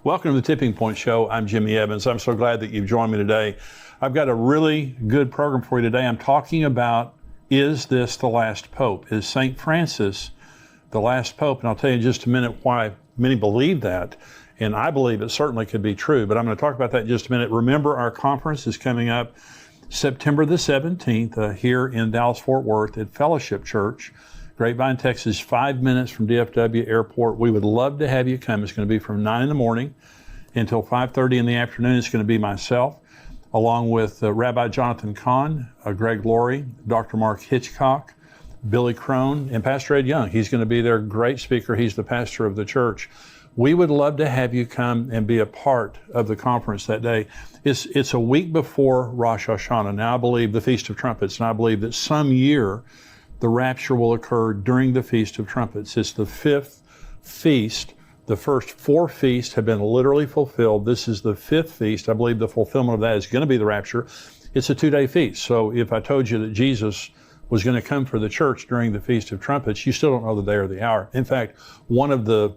Welcome to the Tipping Point Show. I'm Jimmy Evans. I'm so glad that you've joined me today. I've got a really good program for you today. I'm talking about, is this the last pope? Is St. Francis the last pope? And I'll tell you in just a minute why many believe that. And I believe it certainly could be true, but I'm going to talk about that in just a minute. Remember, our conference is coming up September the 17th here in Dallas-Fort Worth at Fellowship Church, Grapevine, Texas, 5 minutes from DFW Airport. We would love to have you come. It's going to be from 9 in the morning until 5:30 in the afternoon. It's going to be myself, along with Rabbi Jonathan Kahn, Greg Laurie, Dr. Mark Hitchcock, Billy Crone, and Pastor Ed Young. He's going to be their great speaker. He's the pastor of the church. We would love to have you come and be a part of the conference that day. It's a week before Rosh Hashanah. Now, I believe the Feast of Trumpets, and I believe that some year the rapture will occur during the Feast of Trumpets. It's the fifth feast. The first four feasts have been literally fulfilled. This is the fifth feast. I believe the fulfillment of that is going to be the rapture. It's a 2-day feast. So if I told you that Jesus was going to come for the church during the Feast of Trumpets, you still don't know the day or the hour. In fact, one of the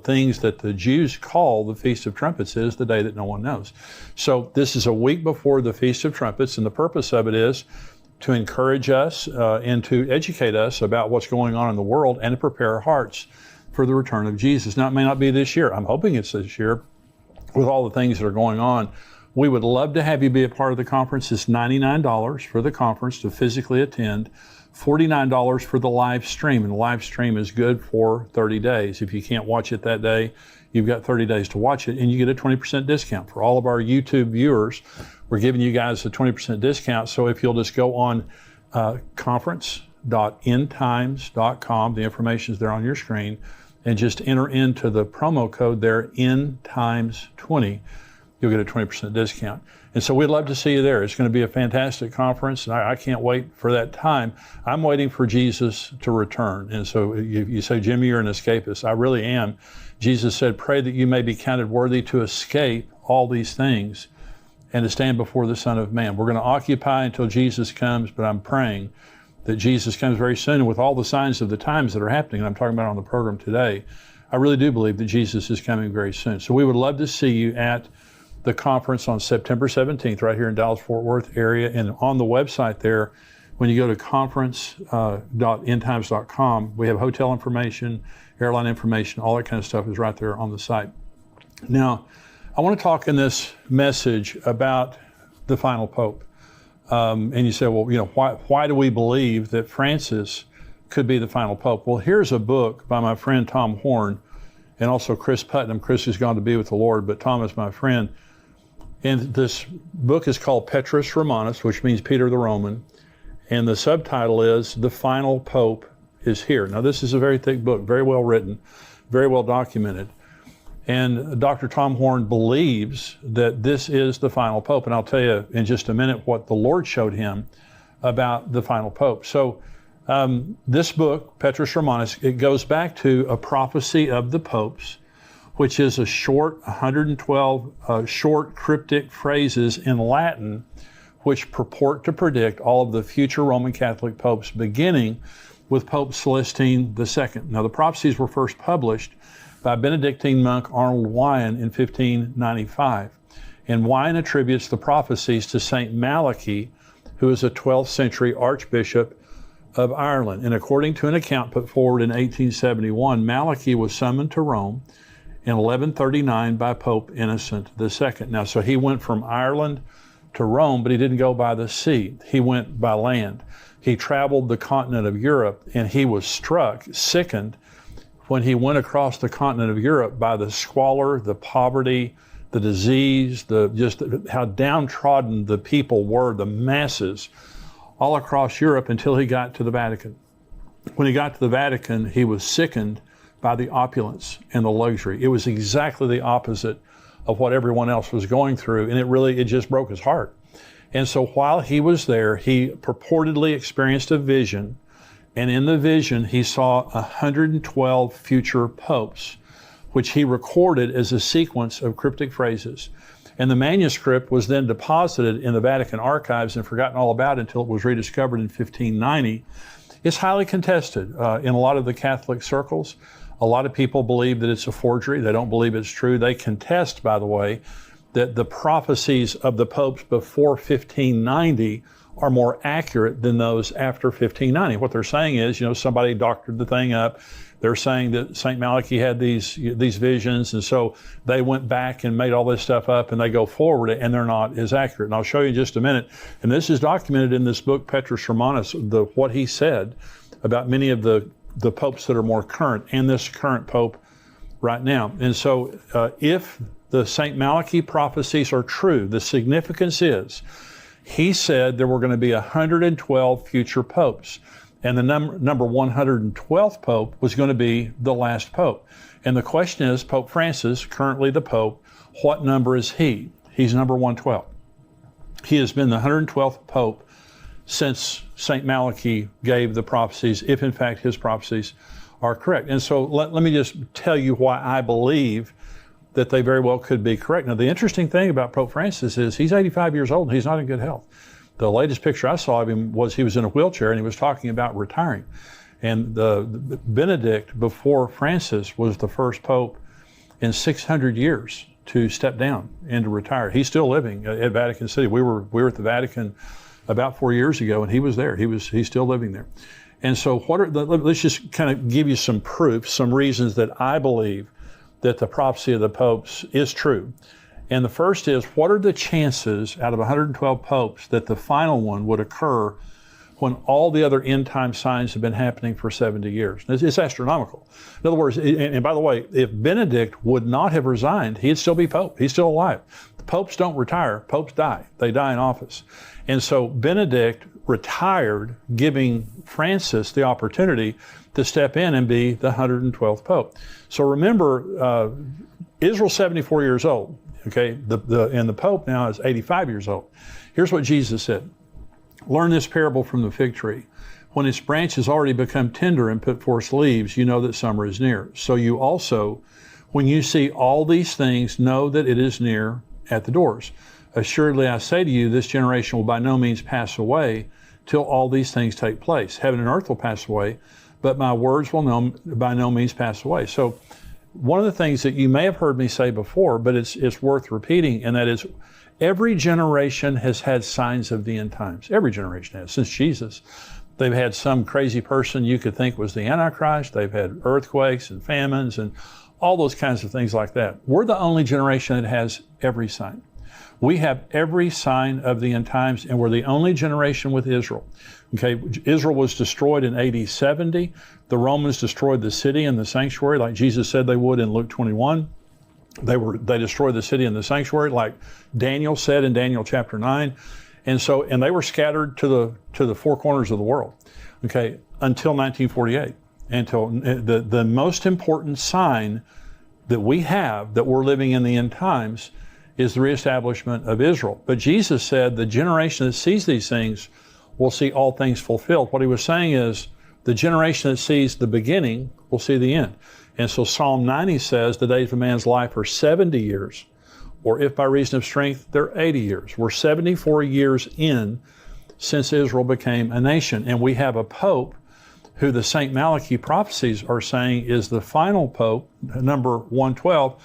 things that the Jews call the Feast of Trumpets is the day that no one knows. So this is a week before the Feast of Trumpets, and the purpose of it is to encourage us and to educate us about what's going on in the world and to prepare our hearts for the return of Jesus. Now, it may not be this year. I'm hoping it's this year with all the things that are going on. We would love to have you be a part of the conference. It's $99 for the conference to physically attend, $49 for the live stream. And the live stream is good for 30 days. If you can't watch it that day, you've got 30 days to watch it, and you get a 20% discount. For all of our YouTube viewers, we're giving you guys a 20% discount. So if you'll just go on conference.endtimes.com, the information is there on your screen, and just enter into the promo code there, EndTimes20, you'll get a 20% discount. And so we'd love to see you there. It's going to be a fantastic conference, and I can't wait for that time. I'm waiting for Jesus to return. And so you say, Jimmy, you're an escapist. I really am. Jesus said, pray that you may be counted worthy to escape all these things and to stand before the Son of Man. We're going to occupy until Jesus comes, but I'm praying that Jesus comes very soon. And with all the signs of the times that are happening, and I'm talking about on the program today, I really do believe that Jesus is coming very soon. So we would love to see you at the conference on September 17th, right here in Dallas-Fort Worth area. And on the website there, when you go to conference.endtimes.com, we have hotel information, airline information, all that kind of stuff is right there on the site. Now, I want to talk in this message about the final pope. And you say, well, why do we believe that Francis could be the final pope? Well, here's a book by my friend Tom Horn and also Chris Putnam. Chris has gone to be with the Lord, but Tom is my friend. And this book is called Petrus Romanus, which means Peter the Roman. And the subtitle is The Final Pope is Here. Now, this is a very thick book, very well written, very well documented. And Dr. Tom Horn believes that this is the final pope. And I'll tell you in just a minute what the Lord showed him about the final pope. So this book, Petrus Romanus, it goes back to a prophecy of the popes, which is a short, 112 short cryptic phrases in Latin, which purport to predict all of the future Roman Catholic popes, beginning with Pope Celestine II. Now, the prophecies were first published by Benedictine monk Arnold Wyon in 1595. And Wyon attributes the prophecies to St. Malachi, who is a 12th century archbishop of Ireland. And according to an account put forward in 1871, Malachi was summoned to Rome in 1139 by Pope Innocent II. Now, so he went from Ireland to Rome, but he didn't go by the sea. He went by land. He traveled the continent of Europe, and he was struck, sickened, when he went across the continent of Europe by the squalor, the poverty, the disease, just how downtrodden the people were, the masses, all across Europe until he got to the Vatican. When he got to the Vatican, he was sickened by the opulence and the luxury. It was exactly the opposite of what everyone else was going through, and it just broke his heart. And so while he was there, he purportedly experienced a vision, and in the vision, he saw 112 future popes, which he recorded as a sequence of cryptic phrases. And the manuscript was then deposited in the Vatican archives and forgotten all about it until it was rediscovered in 1590. It's highly contested in a lot of the Catholic circles. A lot of people believe that it's a forgery. They don't believe it's true. They contest, by the way, that the prophecies of the popes before 1590 are more accurate than those after 1590. What they're saying is, somebody doctored the thing up. They're saying that St. Malachy had these visions, and so they went back and made all this stuff up, and they go forward, and they're not as accurate. And I'll show you in just a minute. And this is documented in this book, Petrus Romanus, what he said about many of the popes that are more current, and this current pope right now. And so if the St. Malachy prophecies are true, the significance is, he said there were going to be 112 future popes. And the number 112th pope was going to be the last pope. And the question is, Pope Francis, currently the pope, what number is he? He's number 112. He has been the 112th pope since St. Malachy gave the prophecies, if in fact his prophecies are correct. And so let me just tell you why I believe that they very well could be correct. Now, the interesting thing about Pope Francis is he's 85 years old and he's not in good health. The latest picture I saw of him was he was in a wheelchair and he was talking about retiring. And Benedict, before Francis, was the first pope in 600 years to step down and to retire. He's still living at Vatican City. We were at the Vatican about 4 years ago, and he was there. He's still living there. And so let's just kind of give you some proof, some reasons that I believe that the prophecy of the popes is true. And the first is, what are the chances out of 112 popes that the final one would occur when all the other end time signs have been happening for 70 years? It's astronomical. In other words, and by the way, if Benedict would not have resigned, he'd still be pope. He's still alive. The popes don't retire. Popes die. They die in office. And so Benedict retired, giving Francis the opportunity to step in and be the 112th pope. So remember, Israel's 74 years old. Okay, and the Pope now is 85 years old. Here's what Jesus said. Learn this parable from the fig tree. When its branch has already become tender and put forth leaves, you know that summer is near. So you also, when you see all these things, know that it is near at the doors. Assuredly, I say to you, this generation will by no means pass away till all these things take place. Heaven and earth will pass away, but my words will by no means pass away. So one of the things that you may have heard me say before, but it's worth repeating, and that is, every generation has had signs of the end times. Every generation has, since Jesus. They've had some crazy person you could think was the Antichrist. They've had earthquakes and famines and all those kinds of things like that. We're the only generation that has every sign. We have every sign of the end times, and we're the only generation with Israel. Okay, Israel was destroyed in AD 70. The Romans destroyed the city and the sanctuary, like Jesus said they would in Luke 21. They destroyed the city and the sanctuary, like Daniel said in Daniel chapter 9. And they were scattered to the four corners of the world. Okay, until 1948. Until the most important sign that we have that we're living in the end times is the reestablishment of Israel. But Jesus said the generation that sees these things will see all things fulfilled. What he was saying is the generation that sees the beginning will see the end. And so Psalm 90 says the days of a man's life are 70 years, or if by reason of strength, they're 80 years. We're 74 years in since Israel became a nation. And we have a pope who the St. Malachy prophecies are saying is the final pope, number 112,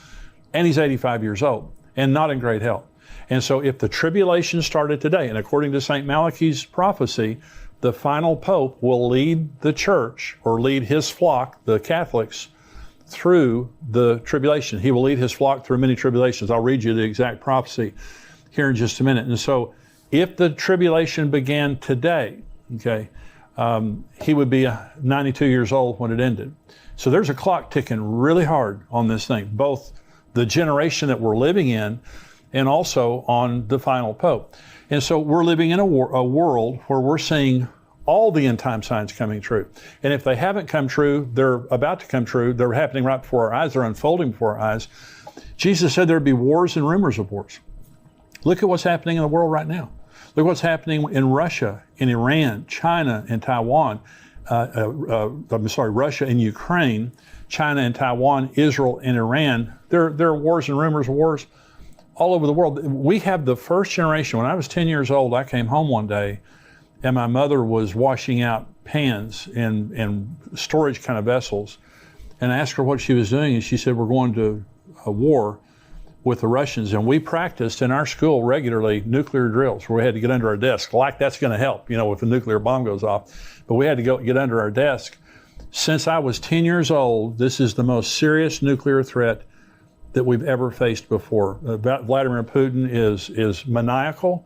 and he's 85 years old and not in great health. And so if the tribulation started today, and according to St. Malachy's prophecy, the final pope will lead the church, or lead his flock, the Catholics, through the tribulation. He will lead his flock through many tribulations. I'll read you the exact prophecy here in just a minute. And so if the tribulation began today, okay, he would be 92 years old when it ended. So there's a clock ticking really hard on this thing, both the generation that we're living in and also on the final pope. And so we're living in a world where we're seeing all the end time signs coming true. And if they haven't come true, they're about to come true. They're happening right before our eyes. They're unfolding before our eyes. Jesus said there'd be wars and rumors of wars. Look at what's happening in the world right now. Look what's happening in Russia, in Iran, China, and Taiwan. Russia and Ukraine, China and Taiwan, Israel and Iran. There are wars and rumors of wars all over the world. We have the first generation. When I was 10 years old, I came home one day and my mother was washing out pans and storage kind of vessels. and I asked her what she was doing, and she said, we're going to a war with the Russians. And we practiced in our school regularly nuclear drills where we had to get under our desk, like that's going to help, if a nuclear bomb goes off. But we had to get under our desk. Since I was 10 years old, this is the most serious nuclear threat that we've ever faced before. Vladimir Putin is maniacal.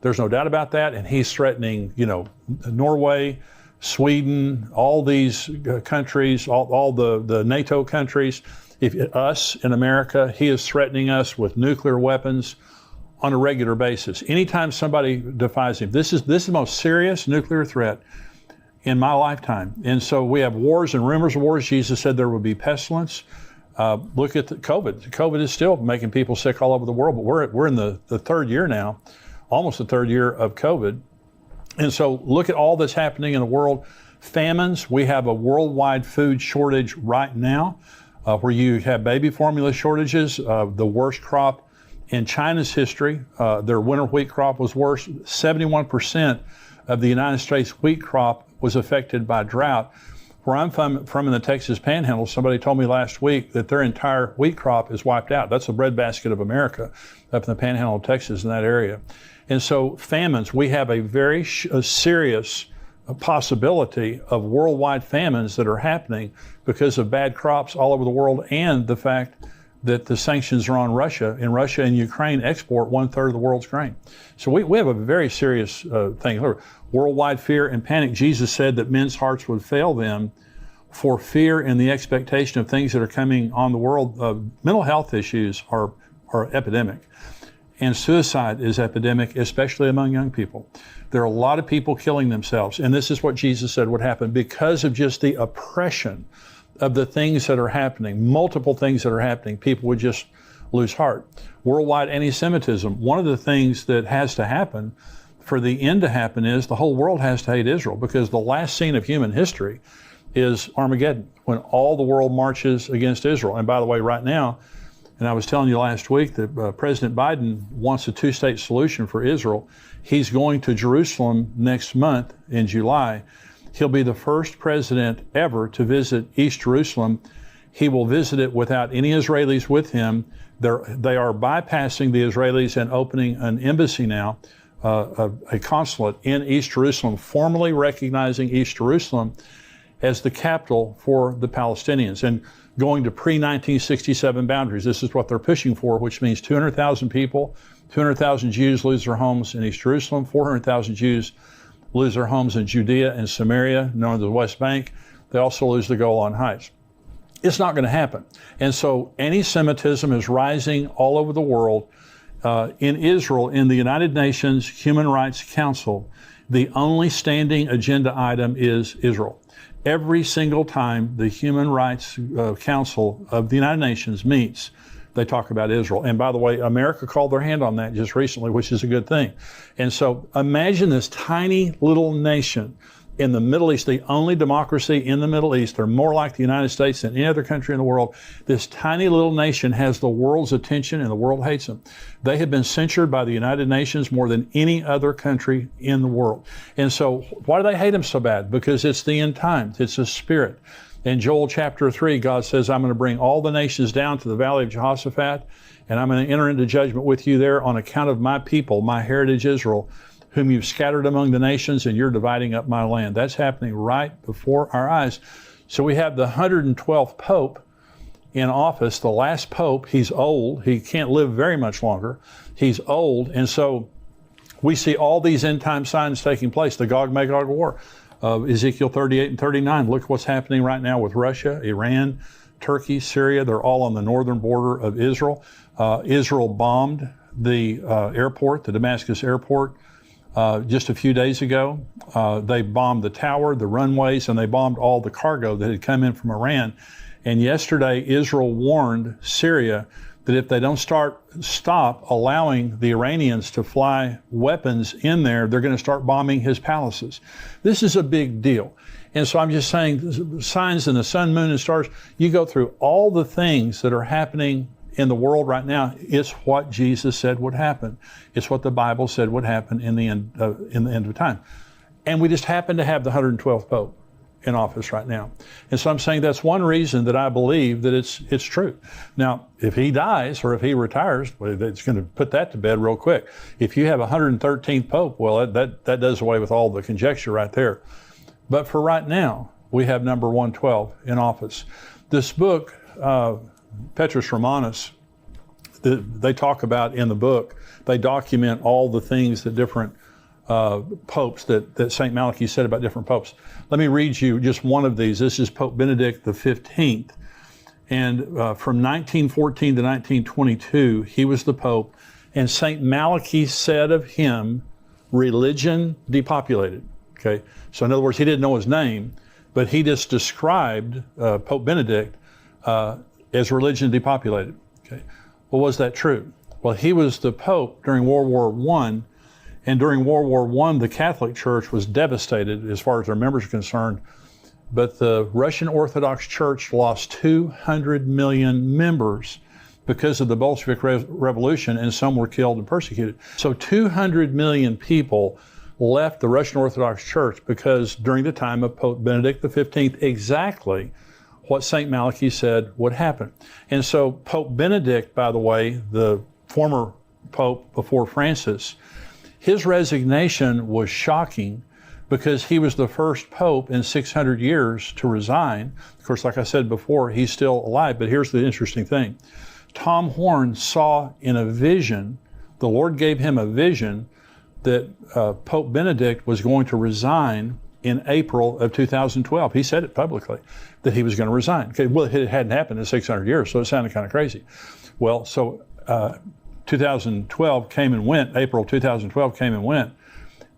There's no doubt about that. And he's threatening, Norway, Sweden, all these countries, all the NATO countries. Us in America, he is threatening us with nuclear weapons on a regular basis. Anytime somebody defies him, this is the most serious nuclear threat in my lifetime. And so we have wars and rumors of wars. Jesus said there would be pestilence. Look at COVID. COVID is still making people sick all over the world, but we're in the third year now, almost the third year of COVID. And so look at all that's happening in the world. Famines. We have a worldwide food shortage right now. Where you have baby formula shortages, the worst crop in China's history. Their winter wheat crop was worse. 71% of the United States wheat crop was affected by drought. Where I'm from in the Texas Panhandle, somebody told me last week that their entire wheat crop is wiped out. That's the breadbasket of America up in the Panhandle of Texas in that area. And so famines, we have a very serious possibility of worldwide famines that are happening because of bad crops all over the world, and the fact that the sanctions are on Russia, and Russia and Ukraine export 1/3 of the world's grain. So we have a very serious thing. Worldwide fear and panic. Jesus said that men's hearts would fail them for fear and the expectation of things that are coming on the world. Mental health issues are epidemic. And suicide is epidemic, especially among young people. There are a lot of people killing themselves. And this is what Jesus said would happen because of just the oppression of the things that are happening, multiple things that are happening. People would just lose heart. Worldwide anti-Semitism. One of the things that has to happen for the end to happen is the whole world has to hate Israel, because the last scene of human history is Armageddon, when all the world marches against Israel. And by the way, right now, and I was telling you last week that President Biden wants a two-state solution for Israel. He's going to Jerusalem next month in July. He'll be the first president ever to visit East Jerusalem. He will visit it without any Israelis with him. They are bypassing the Israelis and opening an embassy now, a consulate in East Jerusalem, formally recognizing East Jerusalem as the capital for the Palestinians, and going to pre-1967 boundaries. This is what they're pushing for, which means 200,000 people, 200,000 Jews lose their homes in East Jerusalem, 400,000 Jews lose their homes in Judea and Samaria, known as the West Bank. They also lose the Golan Heights. It's not going to happen. And so anti-Semitism is rising all over the world. In Israel, in the United Nations Human Rights Council, the only standing agenda item is Israel. Every single time the Human Rights Council of the United Nations meets, they talk about Israel. And by the way, America called their hand on that just recently, which is a good thing. And so imagine this tiny little nation in the Middle East, the only democracy in the Middle East. They're more like the United States than any other country in the world. This tiny little nation has the world's attention, and the world hates them. They have been censured by the United Nations more than any other country in the world. And so why do they hate them so bad? Because it's the end times. It's a spirit. In Joel chapter 3, God says, I'm going to bring all the nations down to the valley of Jehoshaphat, and I'm going to enter into judgment with you there on account of my people, my heritage Israel, whom you've scattered among the nations, and you're dividing up my land. That's happening right before our eyes. So we have the 112th Pope in office, the last Pope. He's old. He can't live very much longer. He's old. And so we see all these end time signs taking place. The Gog-Magog war of Ezekiel 38 and 39. Look what's happening right now with Russia, Iran, Turkey, Syria. They're all on the northern border of Israel. Israel bombed the airport, the Damascus airport, just a few days ago. They bombed the tower, the runways, and they bombed all the cargo that had come in from Iran. And yesterday, Israel warned Syria that if they don't stop allowing the Iranians to fly weapons in there, they're going to start bombing his palaces. This is a big deal. And so I'm just saying, signs in the sun, moon, and stars, you go through all the things that are happening in the world right now. It's what Jesus said would happen. It's what the Bible said would happen in the end of time. And we just happen to have the 112th Pope. in office right now. And so I'm saying that's one reason that I believe that it's true. Now, if he dies or if he retires, well, it's going to put that to bed real quick. If you have a 113th Pope, well, that does away with all the conjecture right there. But for right now, we have number 112 in office. This book, Petrus Romanus, they talk about in the book, they document all the things that different popes that St. Malachy said about different popes. Let me read you just one of these. This is Pope Benedict XV. And from 1914 to 1922, he was the Pope. And St. Malachy said of him, religion depopulated. Okay, so in other words, he didn't know his name, but he just described Pope Benedict as religion depopulated. Okay, well, was that true? Well, he was the Pope during World War I, and during World War I, the Catholic Church was devastated as far as their members are concerned, but the Russian Orthodox Church lost 200 million members because of the Bolshevik Revolution, and some were killed and persecuted. So 200 million people left the Russian Orthodox Church because during the time of Pope Benedict XV, exactly what St. Malachy said would happen. And so Pope Benedict, by the way, the former Pope before Francis, his resignation was shocking because he was the first Pope in 600 years to resign. Of course, like I said before, he's still alive, but here's the interesting thing. Tom Horn saw in a vision, the Lord gave him a vision that Pope Benedict was going to resign in April of 2012. He said it publicly, that he was going to resign. Okay, well, it hadn't happened in 600 years, so it sounded kind of crazy. Well, so 2012 came and went, April 2012 came and went,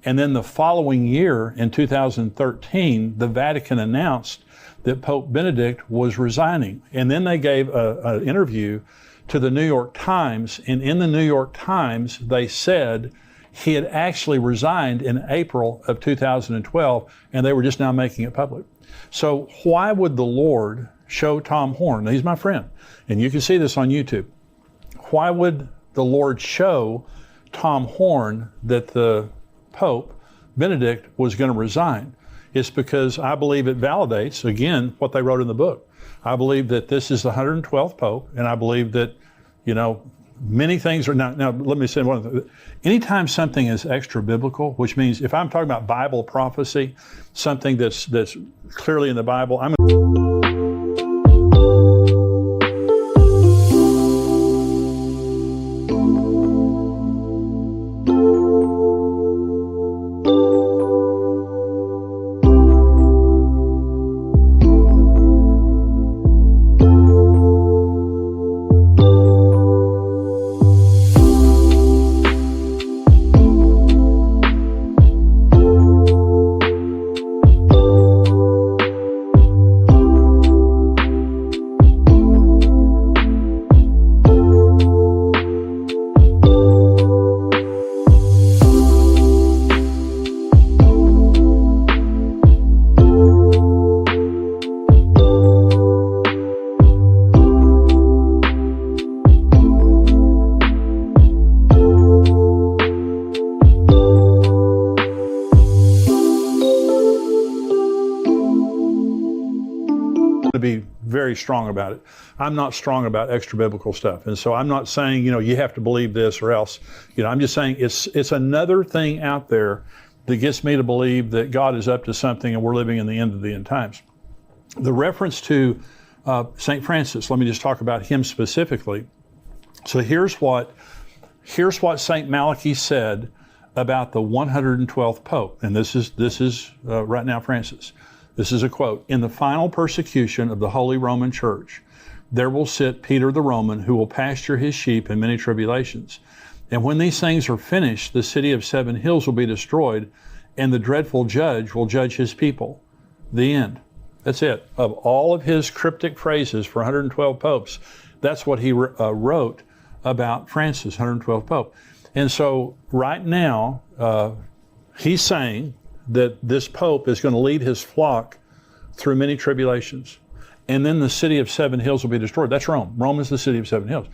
and then the following year, in 2013, the Vatican announced that Pope Benedict was resigning. And then they gave an interview to the New York Times, and in the New York Times, they said he had actually resigned in April of 2012, and they were just now making it public. So why would the Lord show Tom Horn? Now, he's my friend, and you can see this on YouTube. Why would the Lord show Tom Horn that the Pope, Benedict, was going to resign? It's because I believe it validates, again, what they wrote in the book. I believe that this is the 112th Pope, and I believe that, many things are now let me say one thing. Anytime something is extra biblical, which means if I'm talking about Bible prophecy, something that's clearly in the Bible, I'm to be very strong about it. I'm not strong about extra biblical stuff. And so I'm not saying, you have to believe this or else. I'm just saying it's another thing out there that gets me to believe that God is up to something and we're living in the end of the end times. The reference to St. Francis, let me just talk about him specifically. So here's what St. Malachy said about the 112th Pope. And this is right now Francis. This is a quote. "In the final persecution of the Holy Roman Church, there will sit Peter the Roman, who will pasture his sheep in many tribulations. And when these things are finished, the city of 7 hills will be destroyed, and the dreadful judge will judge his people." The end. That's it. Of all of his cryptic phrases for 112 popes, that's what he wrote about Francis, 112th Pope. And so right now, he's saying that this Pope is going to lead his flock through many tribulations. And then the city of 7 hills will be destroyed. That's Rome. Rome is the city of 7 hills.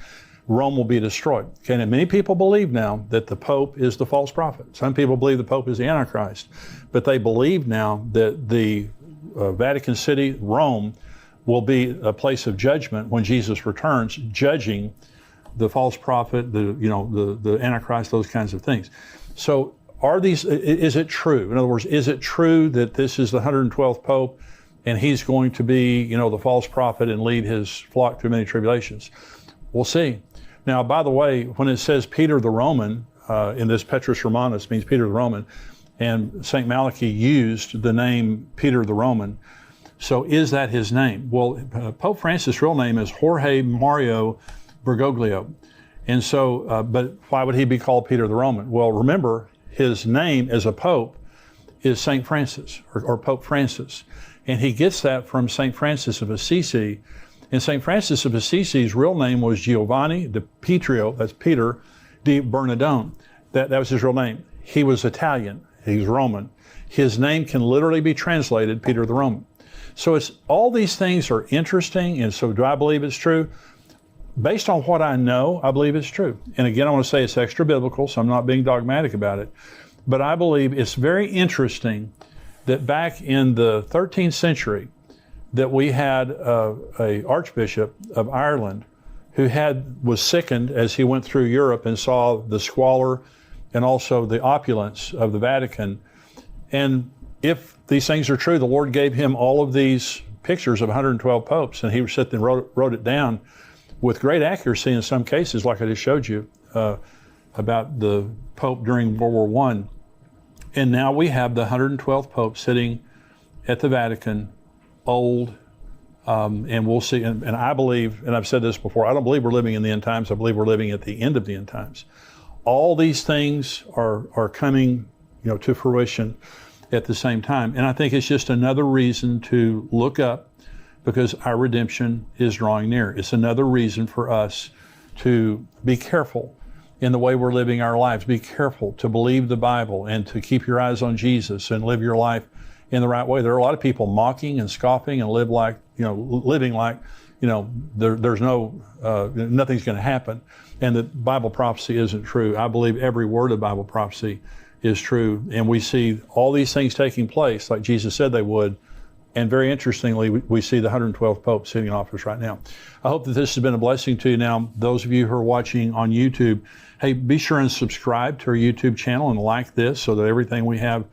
Rome will be destroyed. Okay, and many people believe now that the Pope is the false prophet. Some people believe the Pope is the Antichrist. But they believe now that the Vatican City, Rome, will be a place of judgment when Jesus returns, judging the false prophet, the Antichrist, those kinds of things. So is it true? In other words, is it true that this is the 112th Pope and he's going to be, the false prophet and lead his flock through many tribulations? We'll see. Now, by the way, when it says Peter the Roman, in this Petrus Romanus means Peter the Roman, and St. Malachi used the name Peter the Roman. So is that his name? Well, Pope Francis' real name is Jorge Mario Bergoglio. And so, but why would he be called Peter the Roman? Well, remember, his name as a pope is St. Francis, or Pope Francis. And he gets that from St. Francis of Assisi. And St. Francis of Assisi's real name was Giovanni di Pietro, that's Peter, di Bernardone. That was his real name. He was Italian, he's Roman. His name can literally be translated Peter the Roman. So all these things are interesting, and so do I believe it's true? Based on what I know, I believe it's true. And again, I want to say it's extra biblical, so I'm not being dogmatic about it. But I believe it's very interesting that back in the 13th century, that we had a Archbishop of Ireland who was sickened as he went through Europe and saw the squalor and also the opulence of the Vatican. And if these things are true, the Lord gave him all of these pictures of 112 popes, and he sat and wrote it down with great accuracy in some cases, like I just showed you about the Pope during World War I. And now we have the 112th Pope sitting at the Vatican, old, and we'll see. And I believe, and I've said this before, I don't believe we're living in the end times. I believe we're living at the end of the end times. All these things are coming, to fruition at the same time. And I think it's just another reason to look up, because our redemption is drawing near. It's another reason for us to be careful in the way we're living our lives. Be careful to believe the Bible and to keep your eyes on Jesus and live your life in the right way. There are a lot of people mocking and scoffing and living like, there's nothing's going to happen, and that Bible prophecy isn't true. I believe every word of Bible prophecy is true, and we see all these things taking place like Jesus said they would. And very interestingly, we see the 112th Pope sitting in office right now. I hope that this has been a blessing to you. Now, those of you who are watching on YouTube, hey, be sure and subscribe to our YouTube channel and like this so that everything we have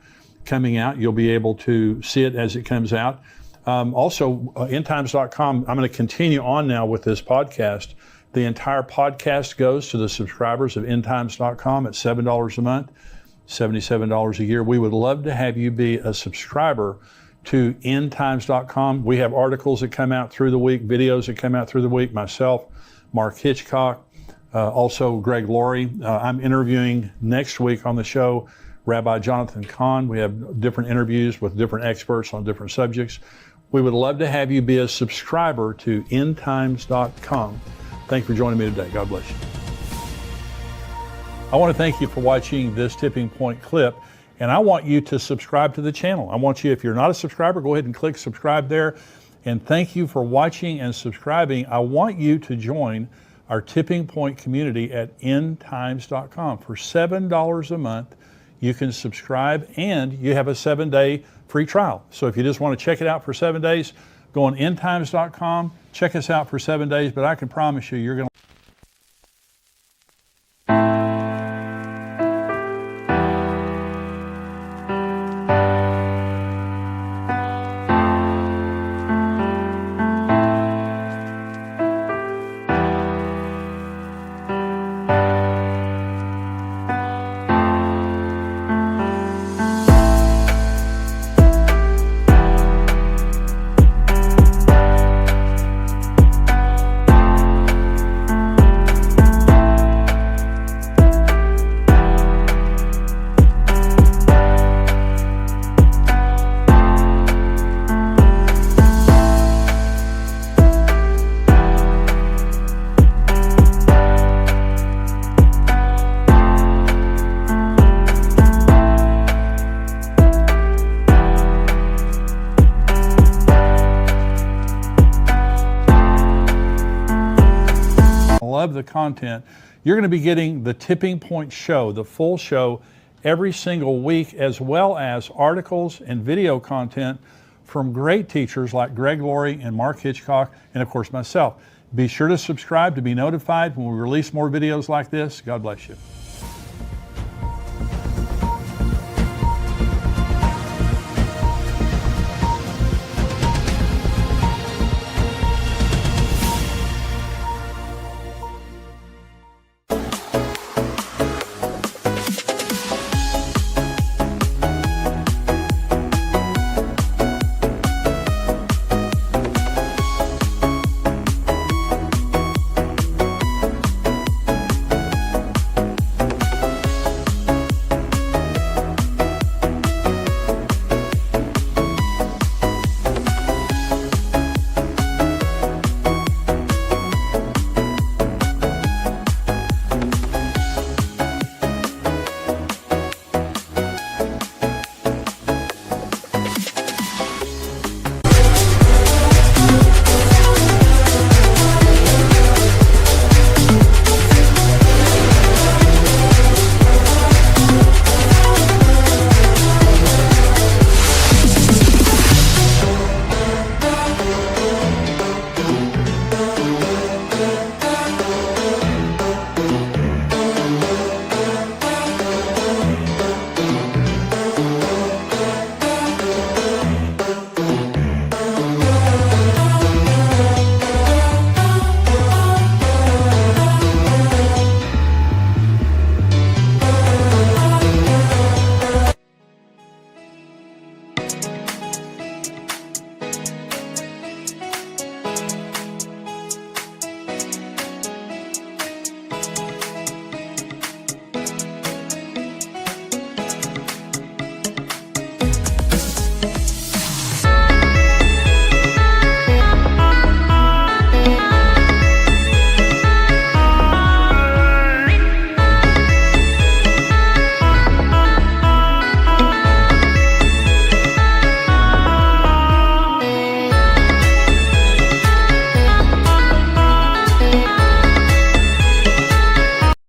coming out, you'll be able to see it as it comes out. Also, endtimes.com, I'm going to continue on now with this podcast. The entire podcast goes to the subscribers of endtimes.com at $7 a month, $77 a year. We would love to have you be a subscriber to endtimes.com. We have articles that come out through the week, videos that come out through the week, myself, Mark Hitchcock, also Greg Laurie. I'm interviewing next week on the show Rabbi Jonathan Cahn. We have different interviews with different experts on different subjects. We would love to have you be a subscriber to endtimes.com. Thank you for joining me today. God bless you. I want to thank you for watching this Tipping Point clip. And I want you to subscribe to the channel. I want you, if you're not a subscriber, go ahead and click subscribe there. And thank you for watching and subscribing. I want you to join our Tipping Point community at endtimes.com. For $7 a month, you can subscribe, and you have a 7-day free trial. So if you just want to check it out for 7 days, go on endtimes.com, check us out for 7 days, but I can promise you, you're going to love the content. You're going to be getting the Tipping Point show, the full show, every single week, as well as articles and video content from great teachers like Greg Laurie and Mark Hitchcock, and of course myself. Be sure to subscribe to be notified when we release more videos like this. God bless you.